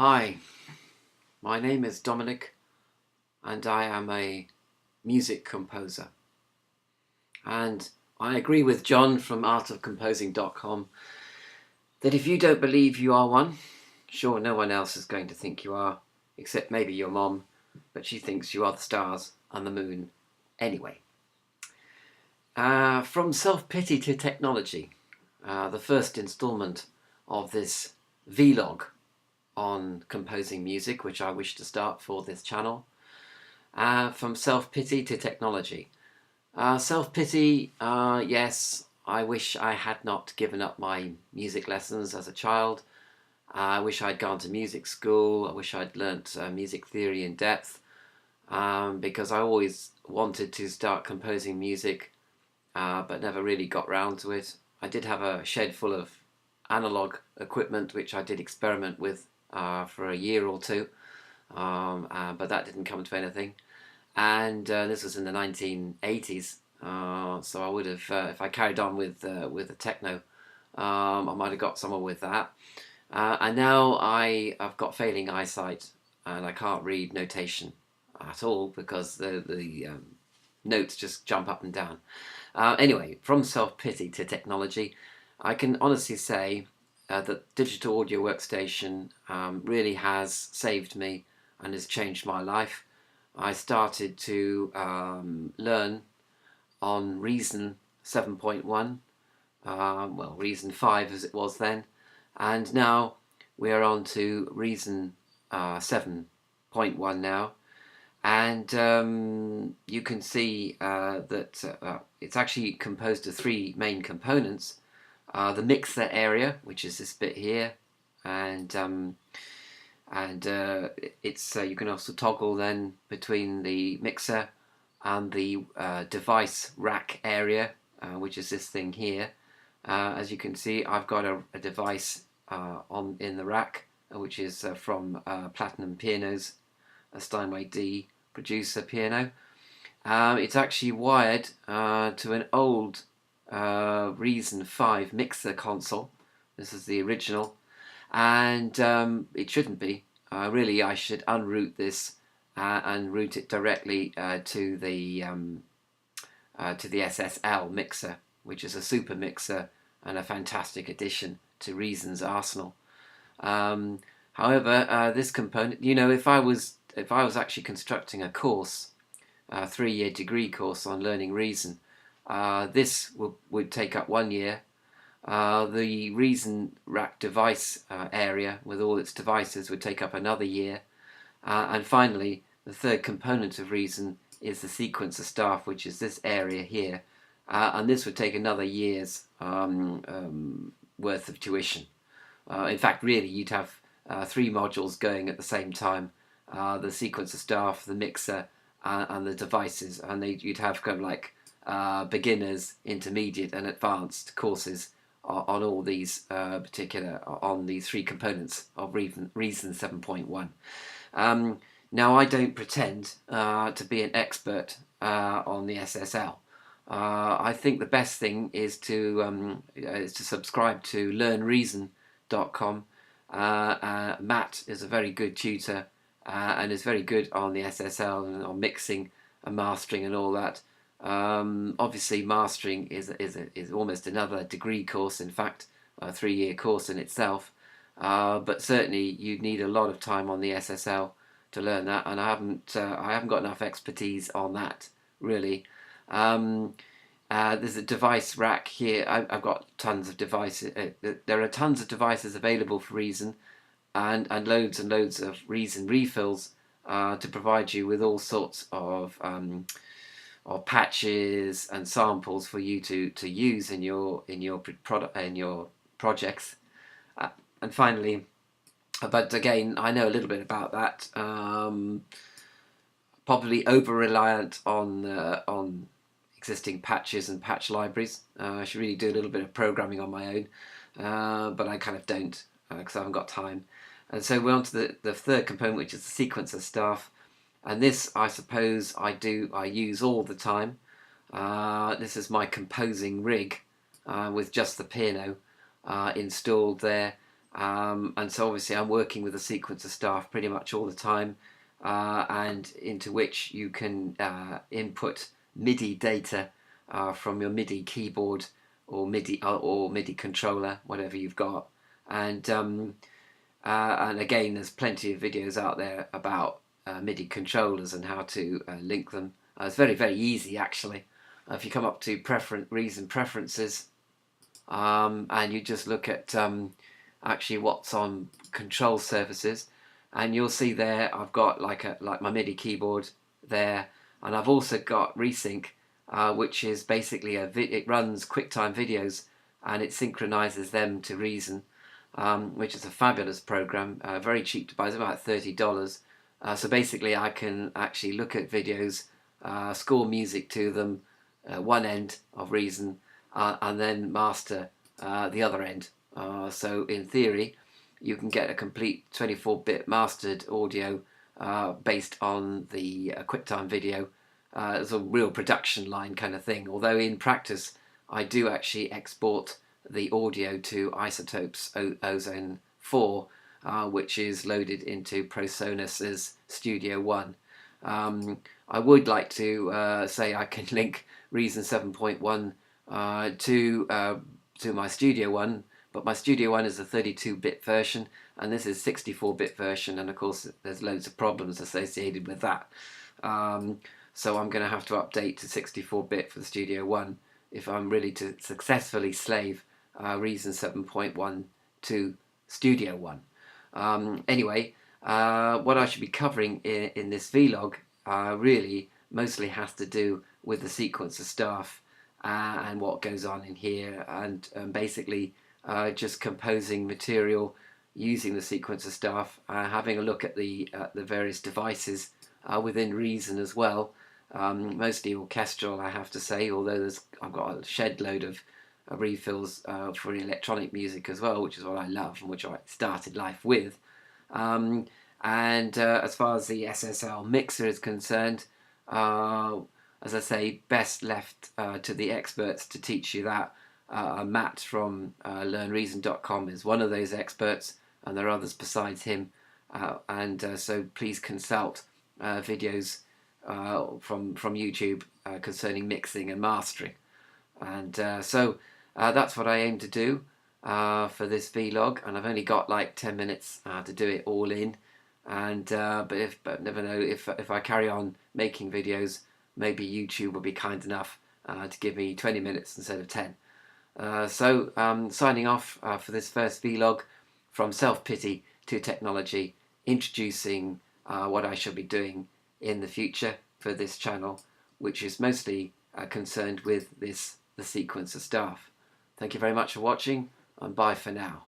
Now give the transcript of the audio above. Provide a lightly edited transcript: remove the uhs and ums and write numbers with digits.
Hi, my name is Dominic and I am a music composer. And I agree with John from artofcomposing.com that if you don't believe you are one, sure, no one else is going to think you are, except maybe your mom, but she thinks you are the stars and the moon anyway. From self-pity to technology, the first installment of this vlog on composing music, which I wish to start for this channel. From self-pity to technology. Self-pity, yes, I wish I had not given up my music lessons as a child. I wish I'd gone to music school. I wish I'd learnt music theory in depth, because I always wanted to start composing music, but never really got round to it. I did have a shed full of analog equipment which I did experiment with for a year or two, but that didn't come to anything. And this was in the 1980s, so I would have, if I carried on with the techno, I might have got somewhere with that. And now I've got failing eyesight and I can't read notation at all because the notes just jump up and down. Anyway, from self-pity to technology, I can honestly say that digital audio workstation really has saved me and has changed my life. I started to learn on Reason 7.1, well, Reason 5 as it was then, and now we are on to Reason 7.1 now, and you can see that it's actually composed of three main components. The mixer area, which is this bit here, and it's you can also toggle then between the mixer and the device rack area, which is this thing here. As you can see, I've got a device in the rack, which is from Platinum Pianos, a Steinway D producer piano. It's actually wired to an old Reason 5 mixer console. This is the original, and it shouldn't be. Really, I should unroute this and route it directly to the SSL mixer, which is a super mixer and a fantastic addition to Reason's arsenal. However, this component, you know, if I was actually constructing a course, a 3-year degree course on learning Reason, this would take up 1 year. The Reason rack device area with all its devices would take up another year, and finally the third component of Reason is the sequencer staff, which is this area here, and this would take another year's worth of tuition. In fact, really, you'd have 3 modules going at the same time: the sequencer staff, the mixer, and the devices, and you'd have kind of like beginners, intermediate, and advanced courses on all these on these 3 components of Reason 7.1. Now, I don't pretend to be an expert on the SSL. I think the best thing is to subscribe to learnreason.com. Matt is a very good tutor and is very good on the SSL and on mixing and mastering and all that. Obviously, mastering is almost another degree course. In fact, a 3-year course in itself. But certainly, you'd need a lot of time on the SSL to learn that, and I haven't got enough expertise on that really. There's a device rack here. I've got tons of devices. There are tons of devices available for Reason, and loads and loads of Reason refills to provide you with all sorts of patches and samples for you to use in your projects. And finally, but again, I know a little bit about that. Probably over reliant on existing patches and patch libraries. I should really do a little bit of programming on my own, but I kind of don't because I haven't got time. And so we're on to the third component, which is the sequencer staff. And this, I suppose, I use all the time. This is my composing rig with just the piano installed there. And so obviously I'm working with a sequencer staff pretty much all the time, and into which you can input MIDI data from your MIDI keyboard or MIDI controller, whatever you've got. And again, there's plenty of videos out there about MIDI controllers and how to link them. It's very, very easy actually. If you come up to Reason Preferences, and you just look at actually what's on control surfaces, and you'll see there I've got like my MIDI keyboard there, and I've also got Resync, which is basically it runs QuickTime videos and it synchronizes them to Reason, which is a fabulous program, very cheap to buy. It's about $30. So basically I can actually look at videos, score music to them, one end of Reason, and then master the other end. So in theory you can get a complete 24-bit mastered audio based on the QuickTime video. It's a real production line kind of thing, although in practice I do actually export the audio to Isotope's Ozone 4, which is loaded into PreSonus's Studio One. I would like to say I can link Reason 7.1 to my Studio One, but my Studio One is a 32-bit version and this is 64-bit version, and of course there's loads of problems associated with that. So I'm going to have to update to 64-bit for the Studio One if I'm really to successfully slave Reason 7.1 to Studio One. Anyway, what I should be covering in this vlog really mostly has to do with the sequencer staff and what goes on in here, and basically just composing material using the sequencer staff, having a look at the various devices within Reason as well, mostly orchestral I have to say, although I've got a shed load of refills for electronic music as well, which is what I love and which I started life with. And as far as the SSL mixer is concerned, as I say, best left to the experts to teach you that. Matt from learnreason.com is one of those experts, and there are others besides him, so please consult videos from YouTube concerning mixing and mastering. And so that's what I aim to do for this vlog, and I've only got like 10 minutes to do it all in. And but never know, if I carry on making videos, maybe YouTube will be kind enough to give me 20 minutes instead of 10. So signing off for this first vlog from self-pity to technology, introducing what I shall be doing in the future for this channel, which is mostly concerned with the sequencer staff. Thank you very much for watching, and bye for now.